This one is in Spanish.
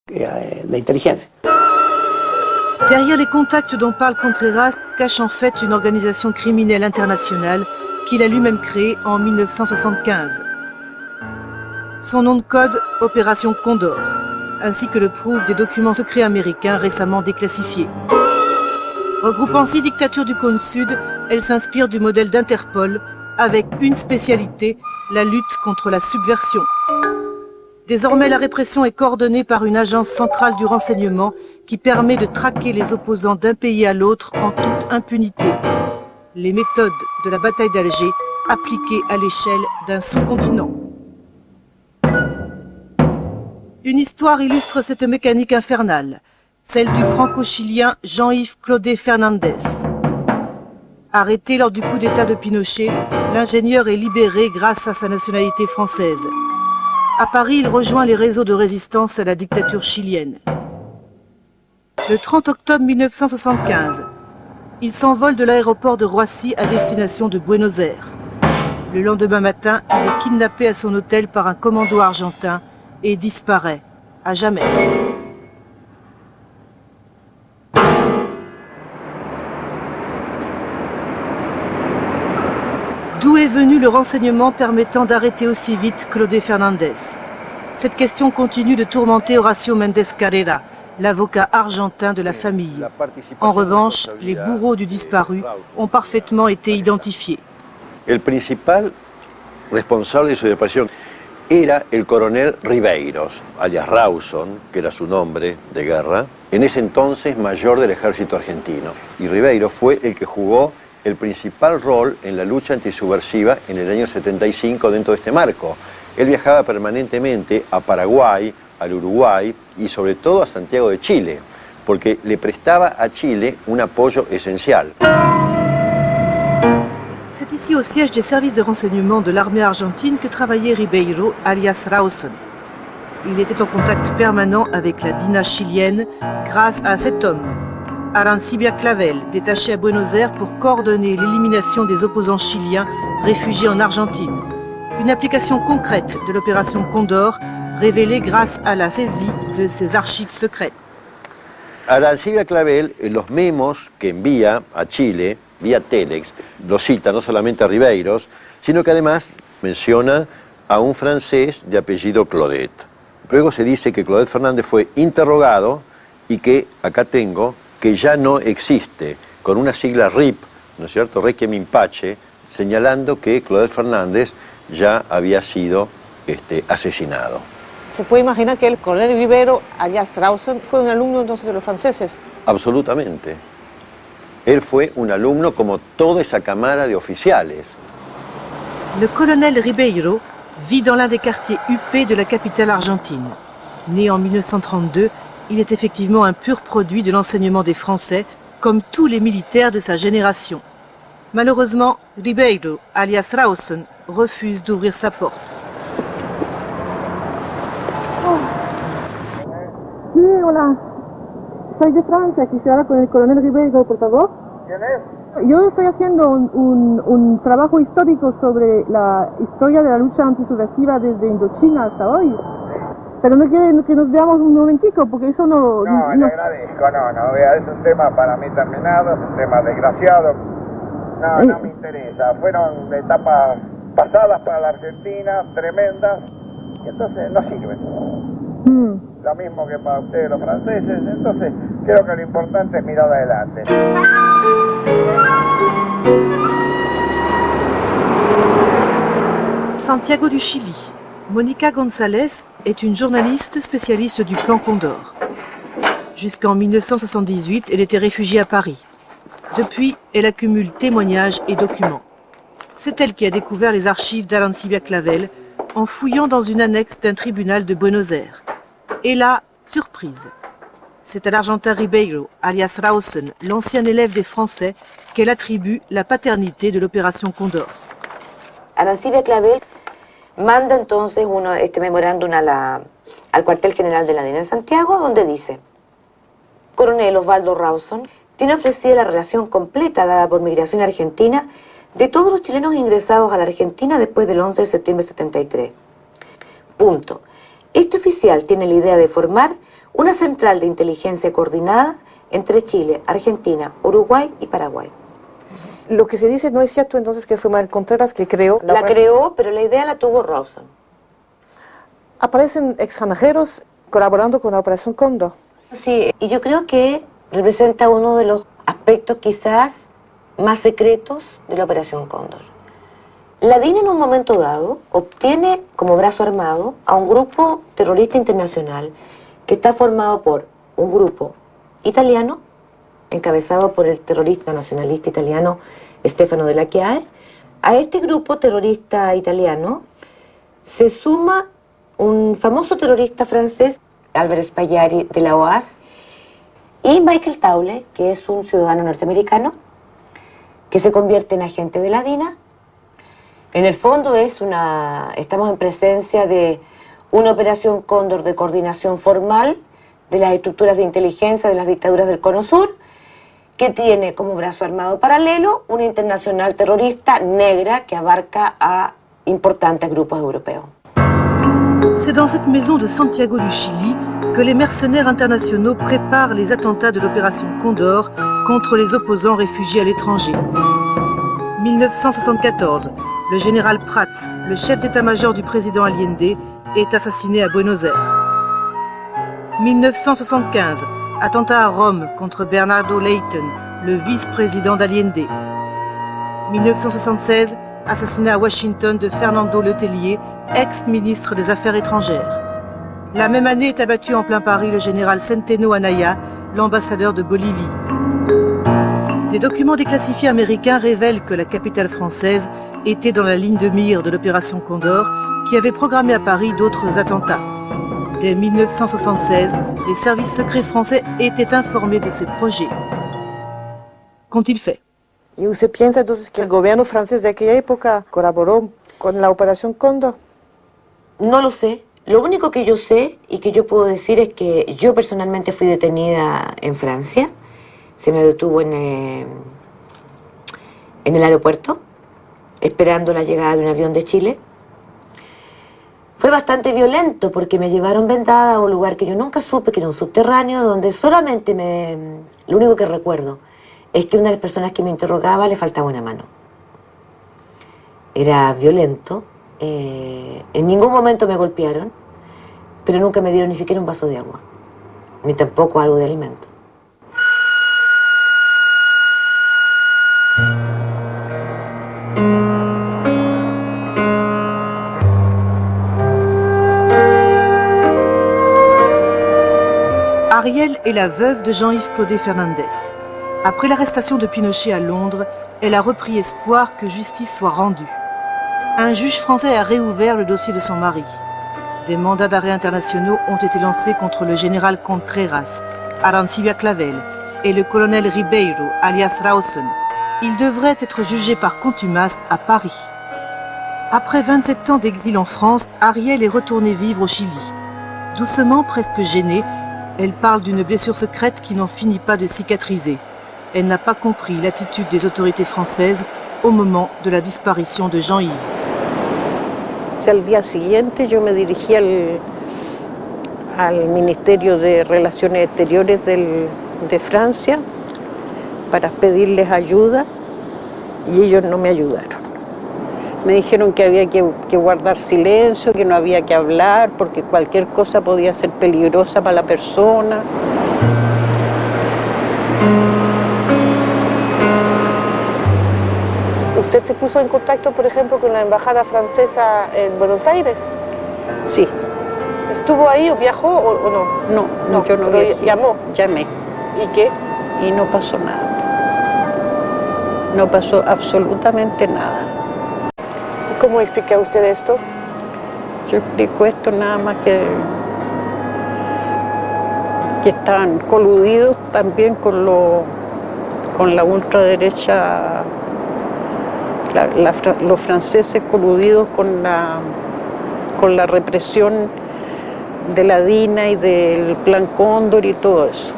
de inteligencia. Derrière les contacts dont parle Contreras cache en fait une organisation criminelle internationale qu'il a lui-même créée en 1975. Son nom de code, Opération Condor, ainsi que le prouvent des documents secrets américains récemment déclassifiés. Regroupant 6 dictatures du cône sud, elle s'inspire du modèle d'Interpol, avec une spécialité, la lutte contre la subversion. Désormais, la répression est coordonnée par une agence centrale du renseignement qui permet de traquer les opposants d'un pays à l'autre en toute impunité. Les méthodes de la bataille d'Alger appliquées à l'échelle d'un sous-continent. Une histoire illustre cette mécanique infernale, celle du franco-chilien Jean-Yves Claudet Fernandez. Arrêté lors du coup d'État de Pinochet, l'ingénieur est libéré grâce à sa nationalité française. À Paris, il rejoint les réseaux de résistance à la dictature chilienne. Le 30 octobre 1975, il s'envole de l'aéroport de Roissy à destination de Buenos Aires. Le lendemain matin, il est kidnappé à son hôtel par un commando argentin et disparaît à jamais. D'où est venu le renseignement permettant d'arrêter aussi vite Claudet Fernandez? Cette question continue de tourmenter Horacio Méndez Carrera, l'avocat argentin de la famille. En revanche, les bourreaux du disparu ont parfaitement été identifiés. El principal responsable de su desaparición era el coronel Ribeiros, alias Rawson, que era su nombre de guerra, en ese entonces mayor del ejército argentino. Y Ribeiros fue el que jugó el principal rol en la lucha antisubversiva en el año 75 dentro de este marco. Él viajaba permanentemente a Paraguay, al Uruguay y sobre todo a Santiago de Chile, porque le prestaba a Chile un apoyo esencial. C'est ici au siège des services de renseignement de l'armée argentine que travaillait Ribeiro, alias Rawson. Il était en contact permanent avec la DINA chilienne grâce à cet homme, Arancibia Clavel, détaché à Buenos Aires pour coordonner l'élimination des opposants chiliens réfugiés en Argentine. Une application concrète de l'opération Condor, révélée grâce à la saisie de ses archives secrètes. Arancibia Clavel, en los memos que envía a Chile, vía Telex, lo cita no solamente a Ribeiros, sino que además menciona a un francés de apellido Claudet. Luego se dice que Claudet Fernández fue interrogado y que, acá tengo, que ya no existe, con una sigla RIP, ¿no es cierto?, Requiem in Pace, señalando que Claudet Fernández ya había sido asesinado. ¿Se puede imaginar que el coronel Ribero, alias Rawson, fue un alumno entonces de los franceses? Absolutamente. Él fue un alumno como toda esa camada de oficiales. Le colonel Ribeiro vit dans l'un des quartiers huppés de la capitale argentine. Né en 1932, il est effectivement un pur produit de l'enseignement des Français, comme tous les militaires de sa génération. Malheureusement, Ribeiro, alias Rawson, refuse d'ouvrir sa porte. Sí, hola. Soy de Francia, quisiera hablar con el coronel Ribeiro, por favor. ¿Quién es? Yo estoy haciendo un trabajo histórico sobre la historia de la lucha antisubversiva desde Indochina hasta hoy. Pero no quiere que nos veamos un momentico, porque eso no... No, le agradezco, no, vea, es un tema para mí terminado, es un tema desgraciado. No me interesa, fueron etapas pasadas para la Argentina, tremendas, y entonces no sirven. Lo mismo que para ustedes los franceses, entonces creo que lo importante es mirar adelante. Santiago du Chili. Monica González est une journaliste spécialiste du plan Condor. Jusqu'en 1978, elle était réfugiée à Paris. Depuis, elle accumule témoignages et documents. C'est elle qui a découvert les archives d'Arancibia Clavel en fouillant dans une annexe d'un tribunal de Buenos Aires. Et là, surprise. C'est à l'Argentin Ribeiro, alias Rawson, l'ancien élève des Français, qu'elle attribue la paternité de l'opération Condor. Arancibia Clavel manda entonces este memorándum al cuartel general de la DINA en Santiago, donde dice: Coronel Osvaldo Rawson tiene ofrecida la relación completa dada por Migración Argentina de todos los chilenos ingresados a la Argentina después del 11 de septiembre de 73. Punto. Este oficial tiene la idea de formar una central de inteligencia coordinada entre Chile, Argentina, Uruguay y Paraguay. Lo que se dice no es cierto entonces que fue Manuel Contreras que creó La creó, pero la idea la tuvo Rawson. Aparecen extranjeros colaborando con la Operación Cóndor. Sí, y yo creo que representa uno de los aspectos quizás más secretos de la Operación Cóndor. La DIN en un momento dado obtiene como brazo armado a un grupo terrorista internacional que está formado por un grupo italiano, encabezado por el terrorista nacionalista italiano Stefano Della Chiave. A este grupo terrorista italiano se suma un famoso terrorista francés, Albert Spagliari de la OAS, y Michael Taule, que es un ciudadano norteamericano, que se convierte en agente de la DINA. En el fondo estamos en presencia de una operación Cóndor de coordinación formal de las estructuras de inteligencia de las dictaduras del Cono Sur, que tiene como brazo armado paralelo una internacional terrorista negra que abarca a importantes grupos europeos. C'est dans cette maison de Santiago du Chili que les mercenaires internationaux préparent les attentats de l'opération Condor contre les opposants réfugiés à l'étranger. 1974, le général Prats, le chef d'état-major du président Allende, est assassiné à Buenos Aires. 1975, attentat à Rome contre Bernardo Leighton, le vice-président d'Allende. 1976, assassinat à Washington de Fernando Letelier, ex-ministre des Affaires étrangères. La même année est abattu en plein Paris le général Centeno Anaya, l'ambassadeur de Bolivie. Des documents déclassifiés américains révèlent que la capitale française était dans la ligne de mire de l'opération Condor, qui avait programmé à Paris d'autres attentats. Dès 1976, les services secrets français étaient informés de ces projets. Qu'ont-ils fait? ¿Y usted piensa entonces que el gobierno francés de aquella época colaboró con la Operación Cóndor? No lo sé. Lo único que yo sé y que yo puedo decir es que yo personalmente fui detenida en Francia. Se me detuvo en el aeropuerto, esperando la llegada de un avión de Chile. Fue bastante violento porque me llevaron vendada a un lugar que yo nunca supe, que era un subterráneo, donde solamente lo único que recuerdo es que una de las personas que me interrogaba le faltaba una mano. Era violento, en ningún momento me golpearon, pero nunca me dieron ni siquiera un vaso de agua, ni tampoco algo de alimento. Ariel est la veuve de Jean-Yves Claudet Fernandez. Après l'arrestation de Pinochet à Londres, elle a repris espoir que justice soit rendue. Un juge français a réouvert le dossier de son mari. Des mandats d'arrêt internationaux ont été lancés contre le général Contreras, Arancibia Clavel et le colonel Ribeiro, alias Rawson. Ils devraient être jugés par contumace à Paris. Après 27 ans d'exil en France, Ariel est retournée vivre au Chili. Doucement, presque gênée, elle parle d'une blessure secrète qui n'en finit pas de cicatriser. Elle n'a pas compris l'attitude des autorités françaises au moment de la disparition de Jean-Yves. Al día siguiente yo me dirigí al Ministerio de Relaciones Exteriores de Francia para pedirles ayuda y ellos no me ayudaron. Me dijeron que había que guardar silencio, que no había que hablar porque cualquier cosa podía ser peligrosa para la persona. ¿Usted se puso en contacto, por ejemplo, con la embajada francesa en Buenos Aires? Sí. ¿Estuvo ahí o viajó o no? No, yo no viajé. ¿Llamó? Llamé. ¿Y qué? Y no pasó nada. No pasó absolutamente nada. ¿Cómo explica usted esto? Yo explico esto nada más que están coludidos también con la ultraderecha, los franceses coludidos con la represión de la DINA y del Plan Cóndor y todo eso.